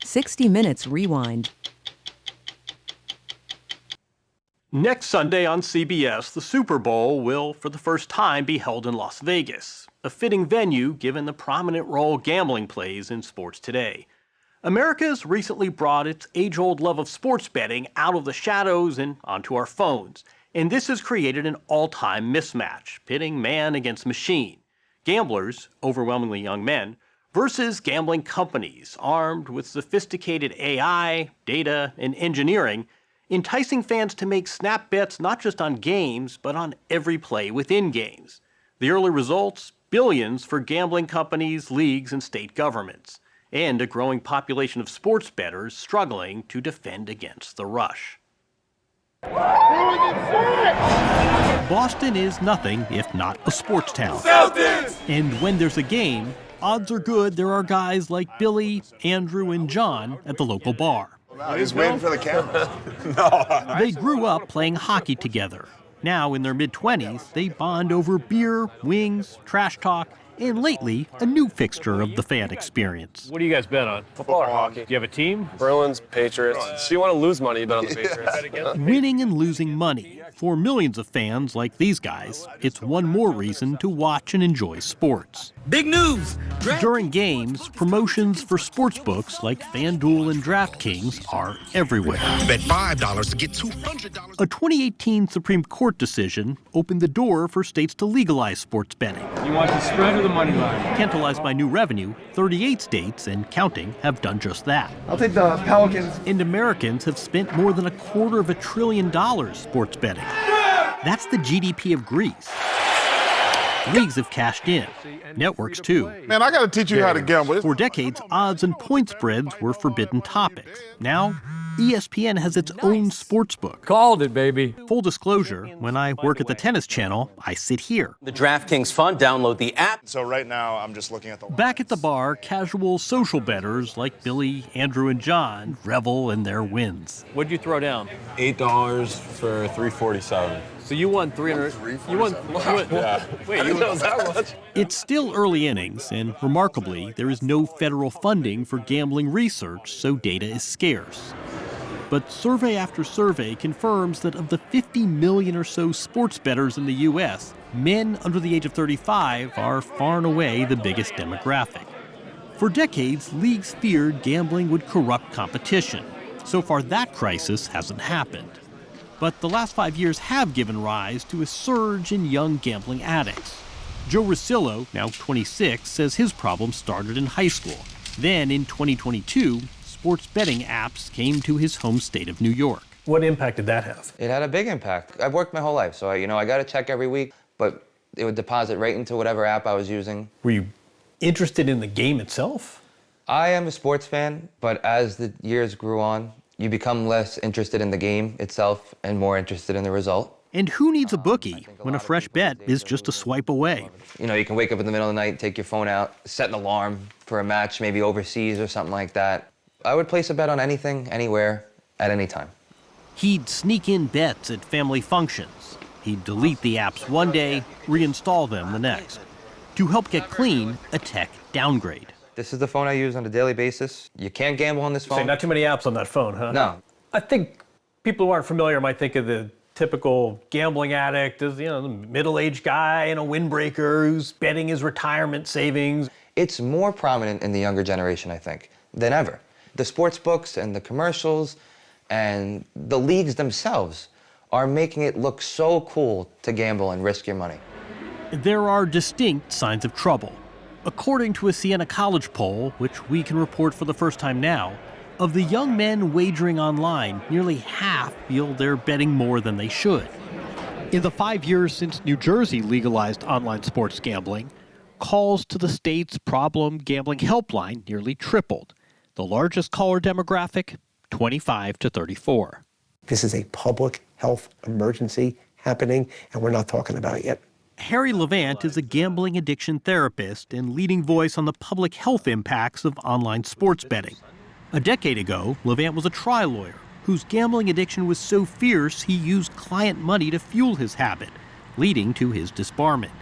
60 Minutes Rewind. Next Sunday on CBS, the Super Bowl will, for the first time, be held in Las Vegas, a fitting venue given the prominent role gambling plays in sports today. America has recently brought its age-old love of sports betting out of the shadows and onto our phones, and this has created an all-time mismatch, pitting man against machine. Gamblers, overwhelmingly young men, versus gambling companies armed with sophisticated AI, data, and engineering, enticing fans to make snap bets not just on games, but on every play within games. The early results? Billions for gambling companies, leagues, and state governments, and a growing population of sports bettors struggling to defend against the rush. Boston is nothing if not a sports town. Celtics! And when there's a game, odds are good there are guys like Billy, Andrew, and John at the local bar. He's waiting for the cameras. No. They grew up playing hockey together. Now, in their mid-20s, they bond over beer, wings, trash talk, and lately, a new fixture of the fan experience. What do you guys bet on? Football or hockey? Do you have a team? Bruins, Patriots. So you want to lose money, you bet on the Patriots. Winning and losing money. For millions of fans like these guys, it's one more reason to watch and enjoy sports. Big news! During games, promotions for sportsbooks like FanDuel and DraftKings are everywhere. Bet $5 to get $200. A 2018 Supreme Court decision opened the door for states to legalize sports betting. You want the spread or the money line? Tantalized by new revenue, 38 states and counting have done just that. I'll take the Pelicans. And Americans have spent more than $250 billion sports betting. That's the GDP of Greece. Leagues have cashed in. Networks, too. Man, I got to teach you how to gamble. For decades, odds and point spreads were forbidden topics. Now, ESPN has its own sportsbook. Called it, baby. Full disclosure, when I work at the Tennis Channel, I sit here. The DraftKings Fund, download the app. So right now, I'm just looking at the... Back at the bar, casual social bettors like Billy, Andrew, and John revel in their wins. What'd you throw down? $8 for $347. So you won 300. You won. Yeah. Wait, you won that much? It's still early innings, and remarkably, there is no federal funding for gambling research, so data is scarce. But survey after survey confirms that of the 50 million or so sports bettors in the U.S., men under the age of 35 are far and away the biggest demographic. For decades, leagues feared gambling would corrupt competition. So far, that crisis hasn't happened. But the last 5 years have given rise to a surge in young gambling addicts. Joe Rosillo, now 26, says his problem started in high school. Then, in 2022, sports betting apps came to his home state of New York. What impact did that have? It had a big impact. I've worked my whole life, so I got a check every week, but it would deposit right into whatever app I was using. Were you interested in the game itself? I am a sports fan, but as the years grew on, you become less interested in the game itself and more interested in the result. And who needs a bookie when a fresh bet is just a swipe away? You know, you can wake up in the middle of the night, take your phone out, set an alarm for a match, maybe overseas or something like that. I would place a bet on anything, anywhere, at any time. He'd sneak in bets at family functions. He'd delete the apps one day, reinstall them the next. To help get clean, a tech downgrade. This is the phone I use on a daily basis. You can't gamble on this phone. Say, not too many apps on that phone, huh? No. I think people who aren't familiar might think of the typical gambling addict as, the middle-aged guy in a windbreaker who's betting his retirement savings. It's more prominent in the younger generation, I think, than ever. The sports books and the commercials and the leagues themselves are making it look so cool to gamble and risk your money. There are distinct signs of trouble. According to a Siena College poll, which we can report for the first time now, of the young men wagering online, nearly half feel they're betting more than they should. In the 5 years since New Jersey legalized online sports gambling, calls to the state's problem gambling helpline nearly tripled. The largest caller demographic, 25 to 34. This is a public health emergency happening, and we're not talking about it yet. Harry Levant is a gambling addiction therapist and leading voice on the public health impacts of online sports betting. A decade ago, Levant was a trial lawyer whose gambling addiction was so fierce he used client money to fuel his habit, leading to his disbarment.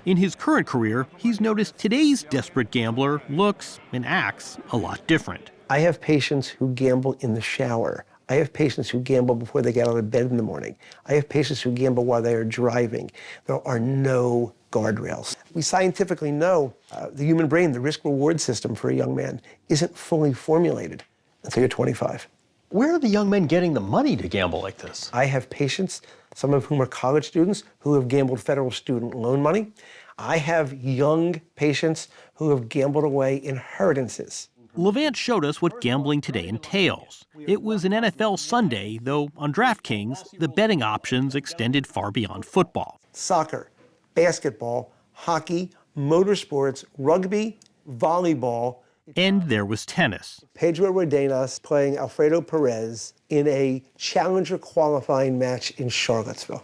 In his current career, he's noticed today's desperate gambler looks and acts a lot different. I have patients who gamble in the shower. I have patients who gamble before they get out of bed in the morning. I have patients who gamble while they are driving. There are no guardrails. We scientifically know the human brain, the risk-reward system for a young man, isn't fully formulated until you're 25. Where are the young men getting the money to gamble like this? I have patients, some of whom are college students, who have gambled federal student loan money. I have young patients who have gambled away inheritances. Levant showed us what gambling today entails. It was an NFL Sunday, though on DraftKings, the betting options extended far beyond football. Soccer, basketball, hockey, motorsports, rugby, volleyball. And there was tennis. Pedro Rodenas playing Alfredo Perez in a challenger qualifying match in Charlottesville.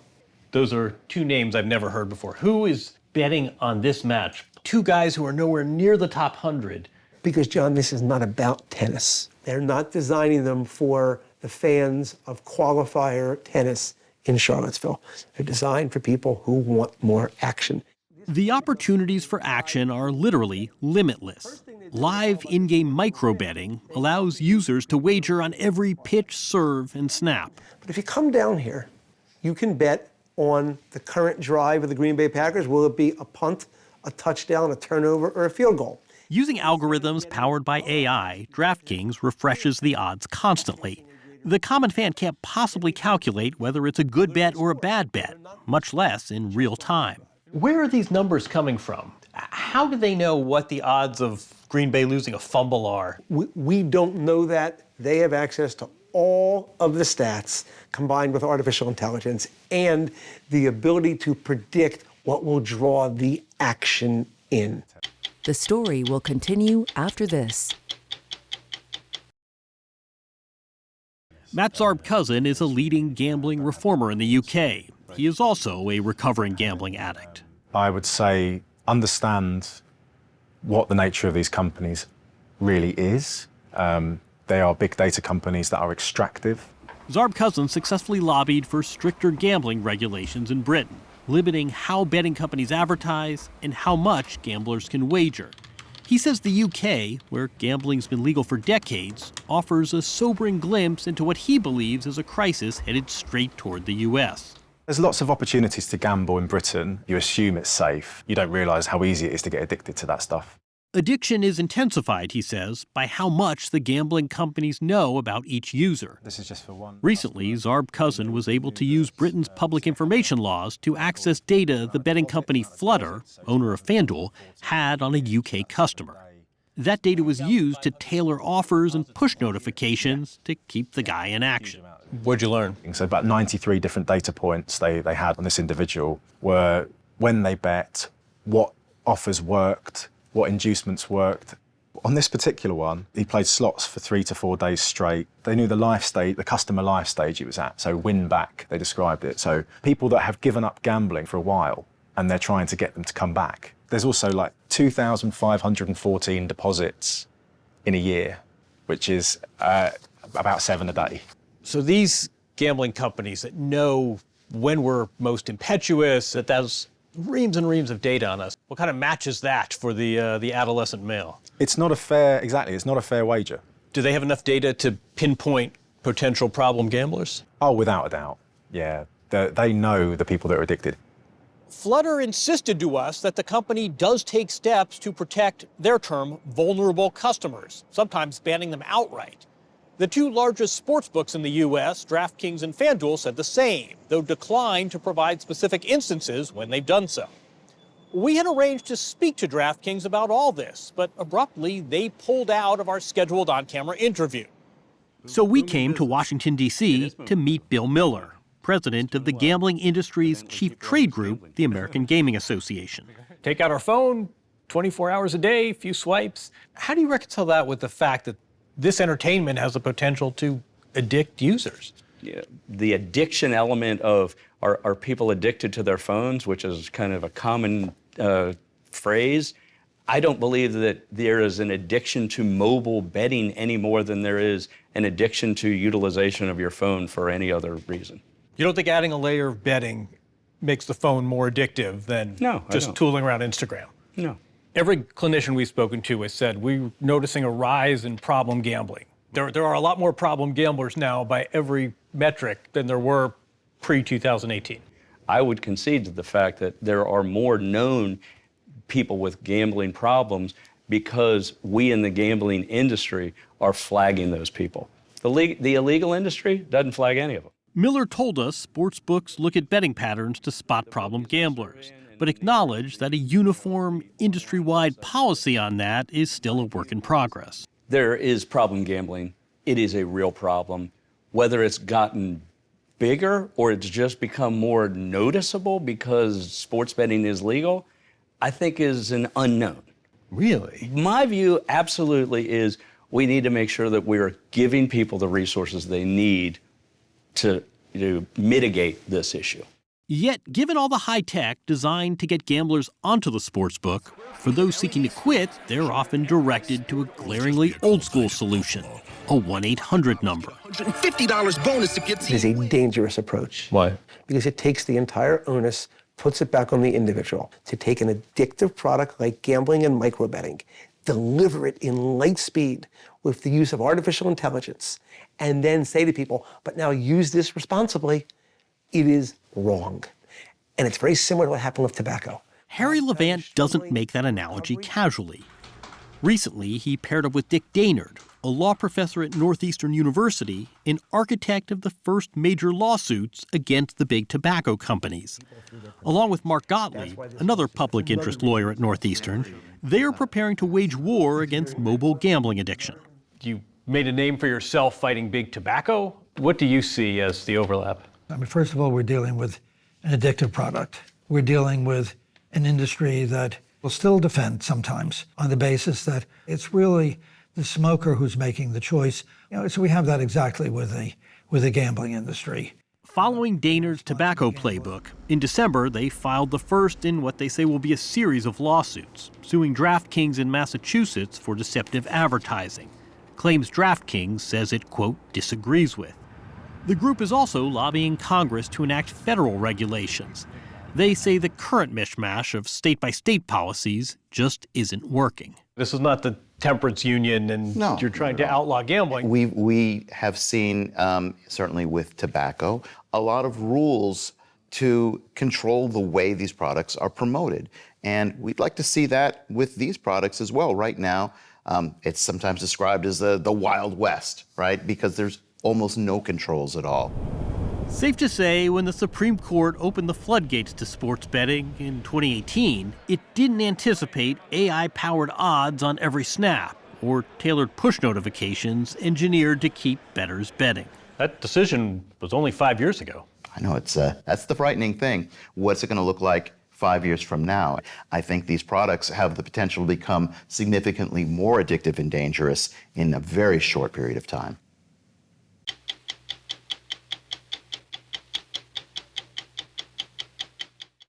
Those are two names I've never heard before. Who is betting on this match? Two guys who are nowhere near the top 100. Because, John, this is not about tennis. They're not designing them for the fans of qualifier tennis in Charlottesville. They're designed for people who want more action. The opportunities for action are literally limitless. Live in-game micro-betting allows users to wager on every pitch, serve, and snap. But if you come down here, you can bet on the current drive of the Green Bay Packers. Will it be a punt, a touchdown, a turnover, or a field goal? Using algorithms powered by AI, DraftKings refreshes the odds constantly. The common fan can't possibly calculate whether it's a good bet or a bad bet, much less in real time. Where are these numbers coming from? How do they know what the odds of Green Bay losing a fumble are? We don't know that. They have access to all of the stats combined with artificial intelligence and the ability to predict what will draw the action in. The story will continue after this. Matt Zarb's cousin is a leading gambling reformer in the UK. He is also a recovering gambling addict. I would say understand what the nature of these companies really is. They are big data companies that are extractive. Zarb's cousin successfully lobbied for stricter gambling regulations in Britain, limiting how betting companies advertise and how much gamblers can wager. He says the UK, where gambling's been legal for decades, offers a sobering glimpse into what he believes is a crisis headed straight toward the US. There's lots of opportunities to gamble in Britain. You assume it's safe. You don't realise how easy it is to get addicted to that stuff. Addiction is intensified, he says, by how much the gambling companies know about each user. This is just for one. Recently, Zarb's cousin was able to use Britain's public information laws to access data the betting company Flutter, owner of FanDuel, had on a UK customer. That data was used to tailor offers and push notifications to keep the guy in action. What'd you learn? So about 93 different data points they had on this individual were when they bet, what offers worked, what inducements worked. On this particular one, he played slots for 3 to 4 days straight. They knew the life stage, the customer life stage he was at, so win back, they described it. So people that have given up gambling for a while and they're trying to get them to come back. There's also like 2,514 deposits in a year, which is about 7 a day. So these gambling companies that know when we're most impetuous, that there's reams and reams of data on us. What kind of match is that for the adolescent male? It's not a fair, exactly, it's not a fair wager. Do they have enough data to pinpoint potential problem gamblers? Oh, without a doubt, yeah. They know the people that are addicted. Flutter insisted to us that the company does take steps to protect their term vulnerable customers, sometimes banning them outright. The two largest sportsbooks in the U.S., DraftKings and FanDuel, said the same, though declined to provide specific instances when they've done so. We had arranged to speak to DraftKings about all this, but abruptly they pulled out of our scheduled on-camera interview. So we came to Washington, D.C. to meet Bill Miller, president of the gambling industry's chief trade group, the American Gaming Association. Take out our phone, 24 hours a day, few swipes. How do you reconcile that with the fact that this entertainment has the potential to addict users? Yeah, the addiction element of are people addicted to their phones, which is kind of a common phrase. I don't believe that there is an addiction to mobile betting any more than there is an addiction to utilization of your phone for any other reason. You don't think adding a layer of betting makes the phone more addictive than just tooling around Instagram? No. Every clinician we've spoken to has said we're noticing a rise in problem gambling. There are a lot more problem gamblers now by every metric than there were pre-2018. I would concede to the fact that there are more known people with gambling problems because we in the gambling industry are flagging those people. The illegal industry doesn't flag any of them. Miller told us sports books look at betting patterns to spot problem gamblers, but acknowledged that a uniform, industry-wide policy on that is still a work in progress. There is problem gambling. It is a real problem. Whether it's gotten bigger or it's just become more noticeable because sports betting is legal, I think is an unknown. Really? My view absolutely is we need to make sure that we're giving people the resources they need to mitigate this issue. Yet, given all the high tech designed to get gamblers onto the sportsbook, for those seeking to quit, they're often directed to a glaringly old-school solution, a 1-800 number. $150 bonus to get It is a dangerous approach. Why? Because it takes the entire onus, puts it back on the individual. To take an addictive product like gambling and microbetting, deliver it in light speed with the use of artificial intelligence, and then say to people, but now use this responsibly, it is wrong. And it's very similar to what happened with tobacco. Harry Levant doesn't make that analogy casually. Recently, he paired up with Dick Daynard, a law professor at Northeastern University, an architect of the first major lawsuits against the big tobacco companies. Along with Mark Gottlieb, another public interest lawyer at Northeastern, they are preparing to wage war against mobile gambling addiction. You made a name for yourself fighting big tobacco. What do you see as the overlap? I mean, first of all, we're dealing with an addictive product. We're dealing with an industry that will still defend sometimes on the basis that it's really the smoker who's making the choice. So we have that exactly with the gambling industry. Following Daynard's tobacco playbook, in December they filed the first in what they say will be a series of lawsuits, suing DraftKings in Massachusetts for deceptive advertising, claims DraftKings says it, quote, disagrees with. The group is also lobbying Congress to enact federal regulations. They say the current mishmash of state-by-state policies just isn't working. This is not the temperance union and you're trying to outlaw gambling. We have seen, certainly with tobacco, a lot of rules to control the way these products are promoted. And we'd like to see that with these products as well. Right now, it's sometimes described as the Wild West, right? Because there's almost no controls at all. Safe to say, when the Supreme Court opened the floodgates to sports betting in 2018, it didn't anticipate AI-powered odds on every snap or tailored push notifications engineered to keep bettors betting. That decision was only 5 years ago. I know, that's the frightening thing. What's it going to look like 5 years from now? I think these products have the potential to become significantly more addictive and dangerous in a very short period of time.